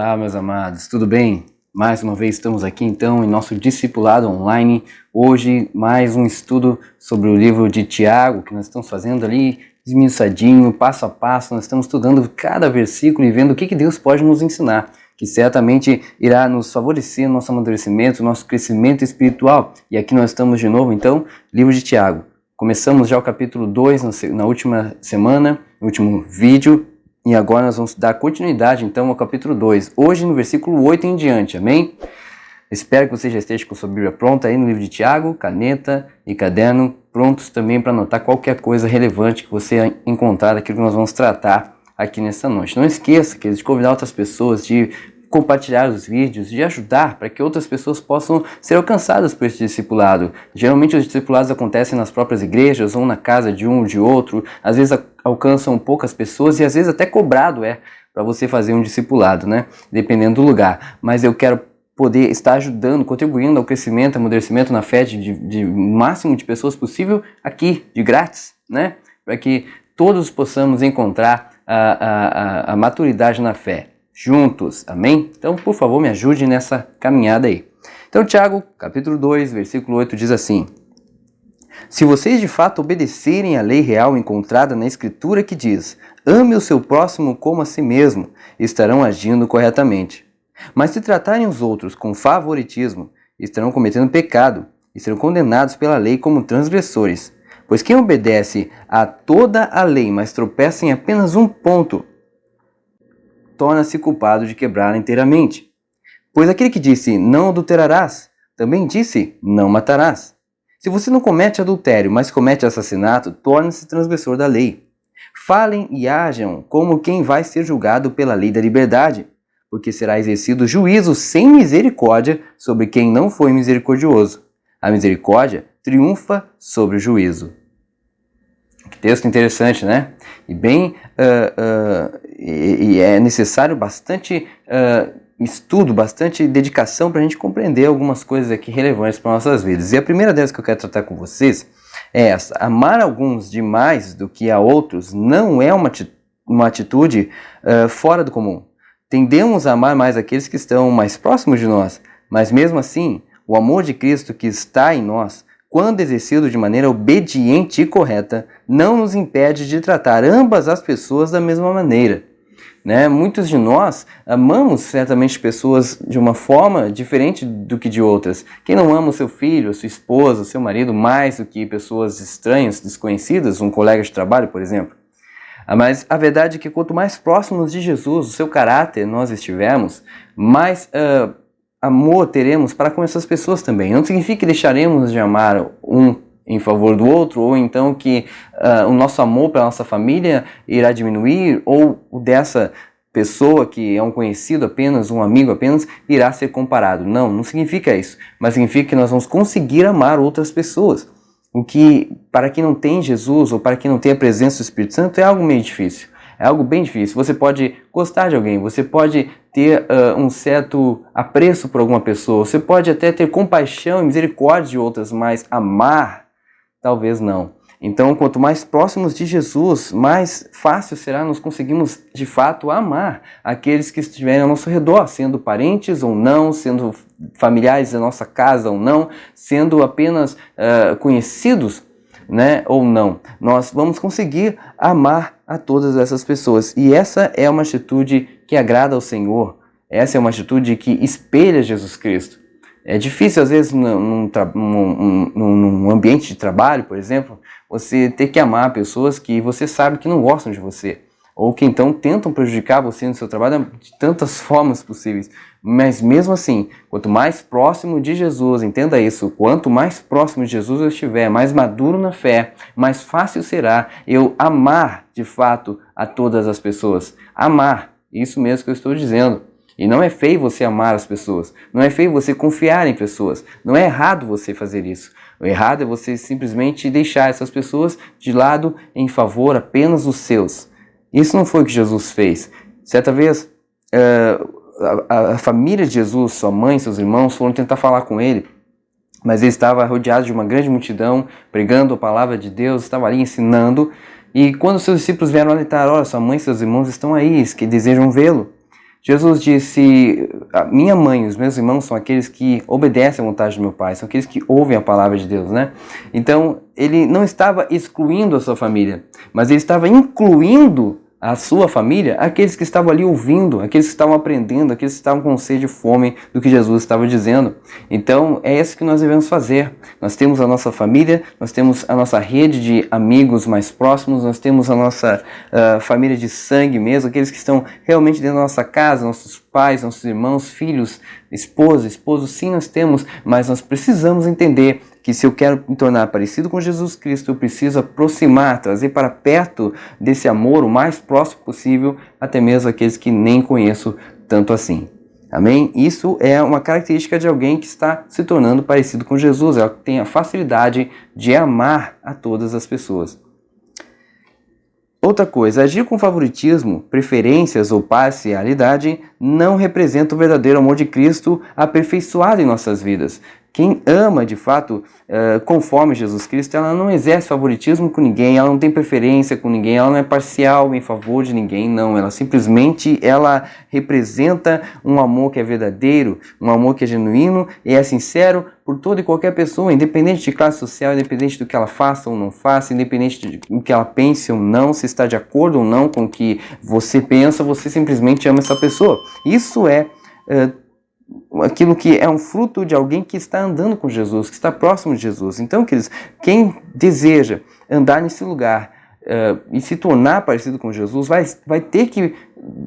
Olá, meus amados, tudo bem? Mais uma vez estamos aqui então em nosso discipulado online. Hoje mais um estudo sobre o livro de Tiago, que nós estamos fazendo ali esmiuçadinho, passo a passo. Nós estamos estudando cada versículo e vendo o que Deus pode nos ensinar, que certamente irá nos favorecer no nosso amadurecimento, nosso crescimento espiritual. E aqui nós estamos de novo então, livro de Tiago. Começamos já o capítulo 2 na última semana, no último vídeo. E agora nós vamos dar continuidade então ao capítulo 2, hoje no versículo 8 em diante, amém? Espero que você já esteja com sua Bíblia pronta aí no livro de Tiago, caneta e caderno, prontos também para anotar qualquer coisa relevante que você encontrar daquilo que nós vamos tratar aqui nessa noite. Não esqueça de convidar outras pessoas, de compartilhar os vídeos, de ajudar para que outras pessoas possam ser alcançadas por esse discipulado. Geralmente os discipulados acontecem nas próprias igrejas ou na casa de um ou de outro, às vezes alcançam poucas pessoas e às vezes até cobrado para você fazer um discipulado, né? Dependendo do lugar. Mas eu quero poder estar ajudando, contribuindo ao crescimento, amadurecimento na fé de máximo de pessoas possível aqui, de grátis, né? Para que todos possamos encontrar a maturidade na fé. Juntos, amém? Então, por favor, me ajude nessa caminhada aí. Então, Tiago, capítulo 2, versículo 8, diz assim: Se vocês de fato obedecerem à lei real encontrada na Escritura que diz, ame o seu próximo como a si mesmo, estarão agindo corretamente. Mas se tratarem os outros com favoritismo, estarão cometendo pecado e serão condenados pela lei como transgressores. Pois quem obedece a toda a lei, mas tropeça em apenas um ponto, torna-se culpado de quebrá-la inteiramente. Pois aquele que disse, não adulterarás, também disse, não matarás. Se você não comete adultério, mas comete assassinato, torna-se transgressor da lei. Falem e hajam como quem vai ser julgado pela lei da liberdade, porque será exercido juízo sem misericórdia sobre quem não foi misericordioso. A misericórdia triunfa sobre o juízo. Que texto interessante, né? E bem, é necessário bastante estudo, bastante dedicação para a gente compreender algumas coisas aqui relevantes para nossas vidas. E a primeira delas que eu quero tratar com vocês é essa: amar alguns demais do que a outros não é uma atitude fora do comum. Tendemos a amar mais aqueles que estão mais próximos de nós, mas mesmo assim, o amor de Cristo que está em nós, quando exercido de maneira obediente e correta, não nos impede de tratar ambas as pessoas da mesma maneira. Né? Muitos de nós amamos certamente pessoas de uma forma diferente do que de outras. Quem não ama o seu filho, a sua esposa, o seu marido mais do que pessoas estranhas, desconhecidas, um colega de trabalho, por exemplo? Mas a verdade é que quanto mais próximos de Jesus, o seu caráter nós estivermos, mais amor teremos para com essas pessoas também. Não significa que deixaremos de amar um em favor do outro, ou então que o nosso amor pela nossa família irá diminuir, ou o dessa pessoa que é um conhecido apenas, um amigo apenas, irá ser comparado. Não significa isso, mas significa que nós vamos conseguir amar outras pessoas. O que, para quem não tem Jesus, ou para quem não tem a presença do Espírito Santo, é algo meio difícil. É algo bem difícil. Você pode gostar de alguém, você pode ter um certo apreço por alguma pessoa, você pode até ter compaixão e misericórdia de outras, mas amar, talvez não. Então, quanto mais próximos de Jesus, mais fácil será nós conseguirmos, de fato, amar aqueles que estiverem ao nosso redor, sendo parentes ou não, sendo familiares da nossa casa ou não, sendo apenas conhecidos, né, ou não. Nós vamos conseguir amar a todas essas pessoas. E essa é uma atitude que agrada ao Senhor. Essa é uma atitude que espelha Jesus Cristo. É difícil, às vezes, num ambiente de trabalho, por exemplo, você ter que amar pessoas que você sabe que não gostam de você, ou que então tentam prejudicar você no seu trabalho de tantas formas possíveis. Mas mesmo assim, quanto mais próximo de Jesus, entenda isso, quanto mais próximo de Jesus eu estiver, mais maduro na fé, mais fácil será eu amar de fato a todas as pessoas. Amar, isso mesmo que eu estou dizendo. E não é feio você amar as pessoas, não é feio você confiar em pessoas, não é errado você fazer isso. O errado é você simplesmente deixar essas pessoas de lado em favor apenas dos seus. Isso não foi o que Jesus fez. Certa vez, a família de Jesus, sua mãe, seus irmãos, foram tentar falar com ele, mas ele estava rodeado de uma grande multidão, pregando a palavra de Deus, estava ali ensinando, e quando seus discípulos vieram alertar, olha, sua mãe e seus irmãos estão aí, que desejam vê-lo. Jesus disse, a minha mãe e os meus irmãos são aqueles que obedecem à vontade do meu Pai, são aqueles que ouvem a palavra de Deus, né? Então, ele não estava excluindo a sua família, mas ele estava incluindo a sua família, aqueles que estavam ali ouvindo, aqueles que estavam aprendendo, aqueles que estavam com sede e fome do que Jesus estava dizendo. Então, é isso que nós devemos fazer. Nós temos a nossa família, nós temos a nossa rede de amigos mais próximos, nós temos a nossa família de sangue mesmo, aqueles que estão realmente dentro da nossa casa, nossos pais, nossos irmãos, filhos, esposos, sim, nós temos, mas nós precisamos entender que se eu quero me tornar parecido com Jesus Cristo, eu preciso aproximar, trazer para perto desse amor o mais próximo possível, até mesmo aqueles que nem conheço tanto assim. Amém? Isso é uma característica de alguém que está se tornando parecido com Jesus, ela tem a facilidade de amar a todas as pessoas. Outra coisa, agir com favoritismo, preferências ou parcialidade não representa o verdadeiro amor de Cristo aperfeiçoado em nossas vidas. Quem ama, de fato, conforme Jesus Cristo, ela não exerce favoritismo com ninguém, ela não tem preferência com ninguém, ela não é parcial em favor de ninguém, não. Ela simplesmente representa um amor que é verdadeiro, um amor que é genuíno e é sincero por toda e qualquer pessoa, independente de classe social, independente do que ela faça ou não faça, independente do que ela pense ou não, se está de acordo ou não com o que você pensa, você simplesmente ama essa pessoa. Isso é aquilo que é um fruto de alguém que está andando com Jesus, que está próximo de Jesus. Então, queridos, quem deseja andar nesse lugar e se tornar parecido com Jesus, vai ter que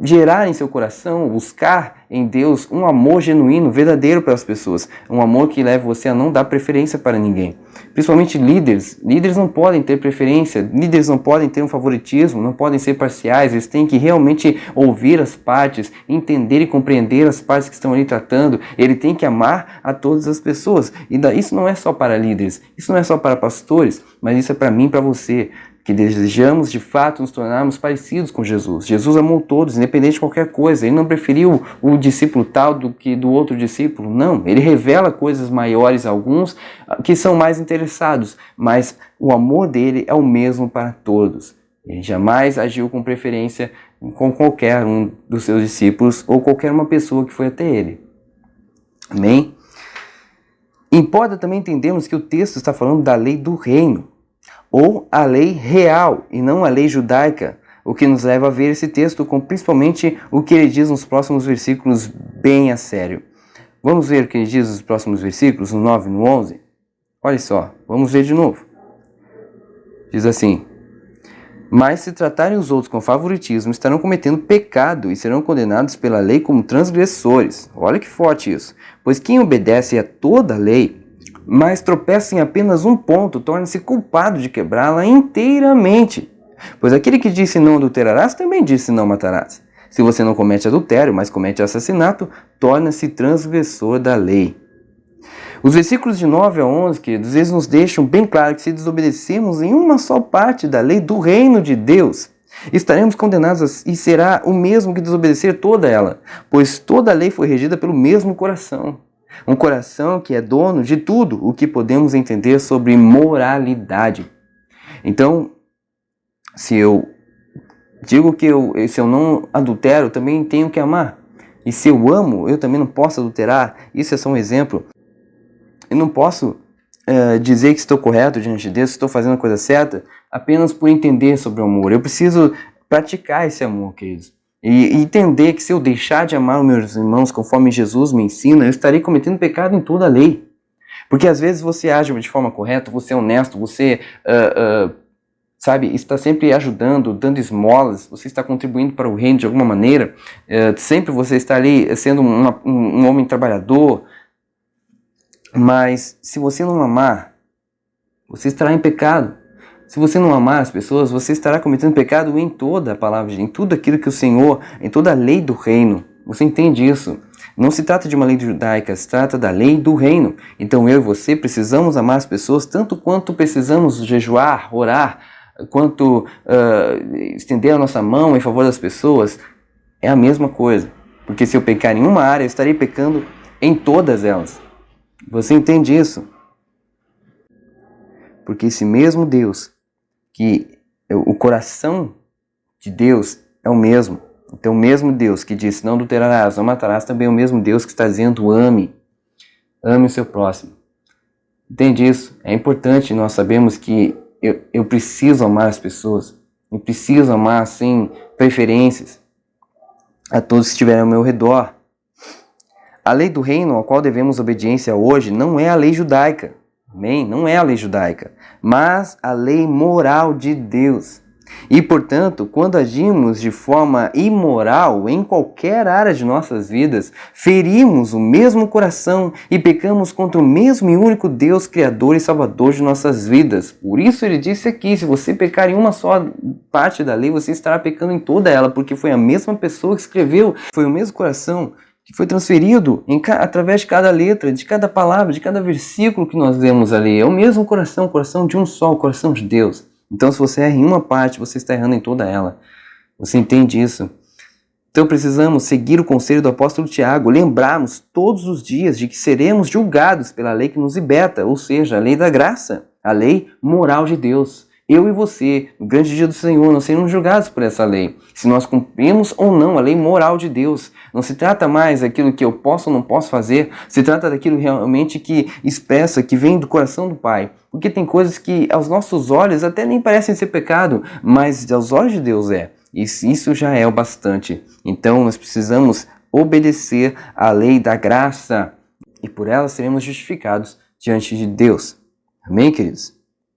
gerar em seu coração, buscar em Deus um amor genuíno, verdadeiro para as pessoas. Um amor que leve você a não dar preferência para ninguém. Principalmente líderes. Líderes não podem ter preferência, líderes não podem ter um favoritismo, não podem ser parciais, eles têm que realmente ouvir as partes, entender e compreender as partes que estão ali tratando. Ele tem que amar a todas as pessoas. E isso não é só para líderes, isso não é só para pastores, mas isso é para mim e para você, que desejamos de fato nos tornarmos parecidos com Jesus. Jesus amou todos, independente de qualquer coisa. Ele não preferiu o discípulo tal do que do outro discípulo, não. Ele revela coisas maiores a alguns que são mais interessados, mas o amor dele é o mesmo para todos. Ele jamais agiu com preferência com qualquer um dos seus discípulos ou qualquer uma pessoa que foi até ele. Amém? Importa também entendermos que o texto está falando da lei do reino, ou a lei real e não a lei judaica, o que nos leva a ver esse texto com principalmente o que ele diz nos próximos versículos bem a sério. Vamos ver o que ele diz nos próximos versículos, no 9 e no 11? Olha só, vamos ver de novo. Diz assim: mas se tratarem os outros com favoritismo, estarão cometendo pecado e serão condenados pela lei como transgressores. Olha que forte isso. Pois quem obedece a toda a lei, mas tropeça em apenas um ponto, torna-se culpado de quebrá-la inteiramente. Pois aquele que disse não adulterarás, também disse não matarás. Se você não comete adultério, mas comete assassinato, torna-se transgressor da lei. Os versículos de 9 a 11, queridos, eles nos deixam bem claro que se desobedecemos em uma só parte da lei do reino de Deus, estaremos condenados e será o mesmo que desobedecer toda ela, pois toda a lei foi regida pelo mesmo coração. Um coração que é dono de tudo o que podemos entender sobre moralidade. Então, se eu digo que se eu não adultero, eu também tenho que amar. E se eu amo, eu também não posso adulterar. Isso é só um exemplo. Eu não posso dizer que estou correto diante de Deus, que estou fazendo a coisa certa, apenas por entender sobre o amor. Eu preciso praticar esse amor, queridos. E entender que se eu deixar de amar os meus irmãos conforme Jesus me ensina, eu estarei cometendo pecado em toda a lei. Porque às vezes você age de forma correta, você é honesto, você está sempre ajudando, dando esmolas, você está contribuindo para o reino de alguma maneira, sempre você está ali sendo um homem trabalhador, mas se você não amar, você estará em pecado. Se você não amar as pessoas, você estará cometendo pecado em toda a palavra de Deus, em tudo aquilo que o Senhor, em toda a lei do reino. Você entende isso? Não se trata de uma lei judaica, se trata da lei do reino. Então eu e você precisamos amar as pessoas tanto quanto precisamos jejuar, orar, quanto estender a nossa mão em favor das pessoas. É a mesma coisa. Porque se eu pecar em uma área, eu estarei pecando em todas elas. Você entende isso? Porque esse mesmo Deus, que o coração de Deus é o mesmo, Então o mesmo Deus que disse não adulterarás, não matarás, também é o mesmo Deus que está dizendo ame o seu próximo. Entende isso? É importante nós sabemos que eu preciso amar as pessoas, eu preciso amar sem preferências a todos que estiverem ao meu redor. A lei do reino ao qual devemos obediência hoje não é a lei judaica, amém? Não é a lei judaica, mas a lei moral de Deus. E, portanto, quando agimos de forma imoral em qualquer área de nossas vidas, ferimos o mesmo coração e pecamos contra o mesmo e único Deus, Criador e Salvador de nossas vidas. Por isso ele disse aqui, se você pecar em uma só parte da lei, você estará pecando em toda ela, porque foi a mesma pessoa que escreveu, foi o mesmo coração que foi transferido através de cada letra, de cada palavra, de cada versículo que nós lemos ali. É o mesmo coração, o coração de um só, o coração de Deus. Então, se você erra em uma parte, você está errando em toda ela. Você entende isso? Então, precisamos seguir o conselho do apóstolo Tiago, lembrarmos todos os dias de que seremos julgados pela lei que nos liberta, ou seja, a lei da graça, a lei moral de Deus. Eu e você, no grande dia do Senhor, nós seremos julgados por essa lei. Se nós cumprimos ou não a lei moral de Deus. Não se trata mais daquilo que eu posso ou não posso fazer. Se trata daquilo realmente que expressa, que vem do coração do Pai. Porque tem coisas que aos nossos olhos até nem parecem ser pecado, mas aos olhos de Deus é. E isso já é o bastante. Então nós precisamos obedecer à lei da graça. E por ela seremos justificados diante de Deus. Amém, queridos?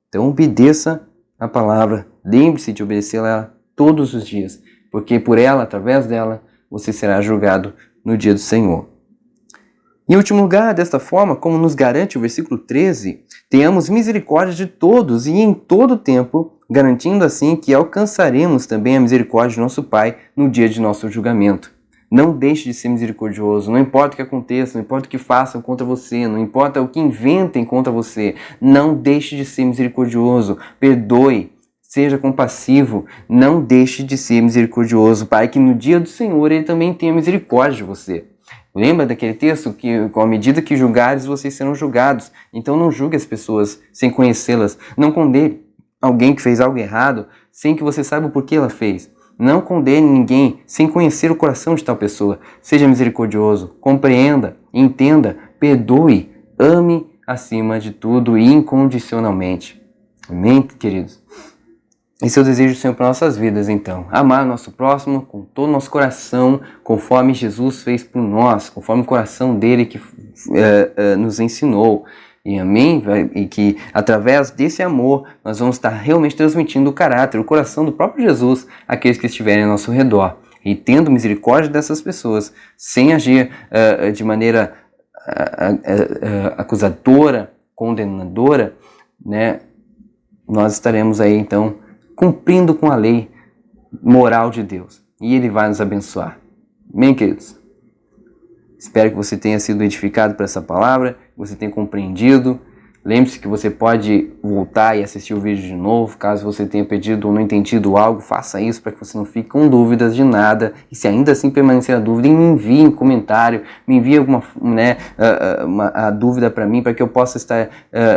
Então obedeça a palavra, lembre-se de obedecê-la todos os dias, porque por ela, através dela, você será julgado no dia do Senhor. Em último lugar, desta forma, como nos garante o versículo 13, tenhamos misericórdia de todos e em todo tempo, garantindo assim que alcançaremos também a misericórdia de nosso Pai no dia de nosso julgamento. Não deixe de ser misericordioso, não importa o que aconteça, não importa o que façam contra você, não importa o que inventem contra você, não deixe de ser misericordioso, perdoe, seja compassivo, não deixe de ser misericordioso, para que no dia do Senhor Ele também tenha misericórdia de você. Lembra daquele texto que, com a medida que julgares, vocês serão julgados? Então não julgue as pessoas sem conhecê-las, não condene alguém que fez algo errado sem que você saiba o porquê ela fez. Não condene ninguém sem conhecer o coração de tal pessoa. Seja misericordioso, compreenda, entenda, perdoe, ame acima de tudo e incondicionalmente. Amém, queridos? Esse é o desejo do Senhor para nossas vidas, então. Amar o nosso próximo com todo o nosso coração, conforme Jesus fez por nós, conforme o coração dele que nos ensinou. E amém? E que através desse amor nós vamos estar realmente transmitindo o caráter, o coração do próprio Jesus àqueles que estiverem ao nosso redor. E tendo misericórdia dessas pessoas, sem agir de maneira acusadora, condenadora, né? Nós estaremos aí então cumprindo com a lei moral de Deus. E Ele vai nos abençoar. Amém, queridos? Espero que você tenha sido edificado por essa palavra, que você tenha compreendido. Lembre-se que você pode voltar e assistir o vídeo de novo, caso você tenha perdido ou não entendido algo, faça isso para que você não fique com dúvidas de nada. E se ainda assim permanecer a dúvida, me envie em comentário, me envie a dúvida para mim, para que eu possa estar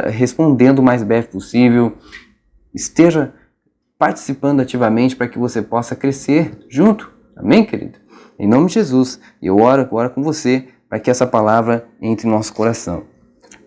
respondendo o mais breve possível. Esteja participando ativamente para que você possa crescer junto. Amém, querido? Em nome de Jesus, eu oro agora com você para que essa palavra entre em nosso coração.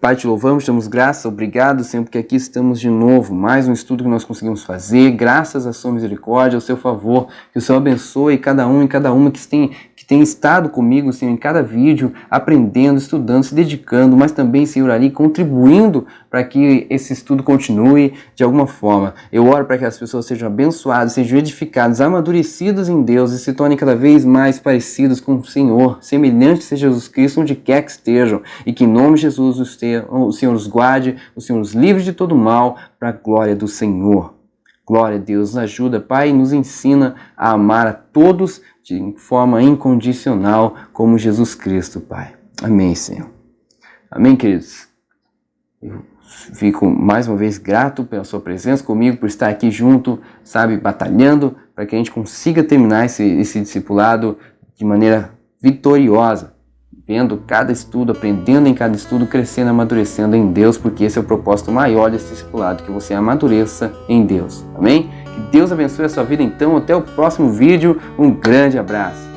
Pai, te louvamos, te damos graça, obrigado, Senhor, porque aqui estamos de novo, mais um estudo que nós conseguimos fazer, graças à sua misericórdia, ao seu favor, que o Senhor abençoe cada um e cada uma que tem estado comigo, Senhor, em cada vídeo, aprendendo, estudando, se dedicando, mas também, Senhor, ali contribuindo para que esse estudo continue de alguma forma. Eu oro para que as pessoas sejam abençoadas, sejam edificadas, amadurecidas em Deus e se tornem cada vez mais parecidos com o Senhor, semelhantes a Jesus Cristo, onde quer que estejam, e que em nome de Jesus o Senhor os guarde, o Senhor os livre de todo mal, para a glória do Senhor. Glória a Deus, nos ajuda, Pai, e nos ensina a amar a todos de forma incondicional, como Jesus Cristo, Pai. Amém, Senhor. Amém, queridos? Eu fico mais uma vez grato pela sua presença comigo, por estar aqui junto, sabe, batalhando, para que a gente consiga terminar esse discipulado de maneira vitoriosa, vendo cada estudo, aprendendo em cada estudo, crescendo, amadurecendo em Deus, porque esse é o propósito maior desse discipulado, que você amadureça em Deus. Amém? Que Deus abençoe a sua vida então. Até o próximo vídeo. Um grande abraço.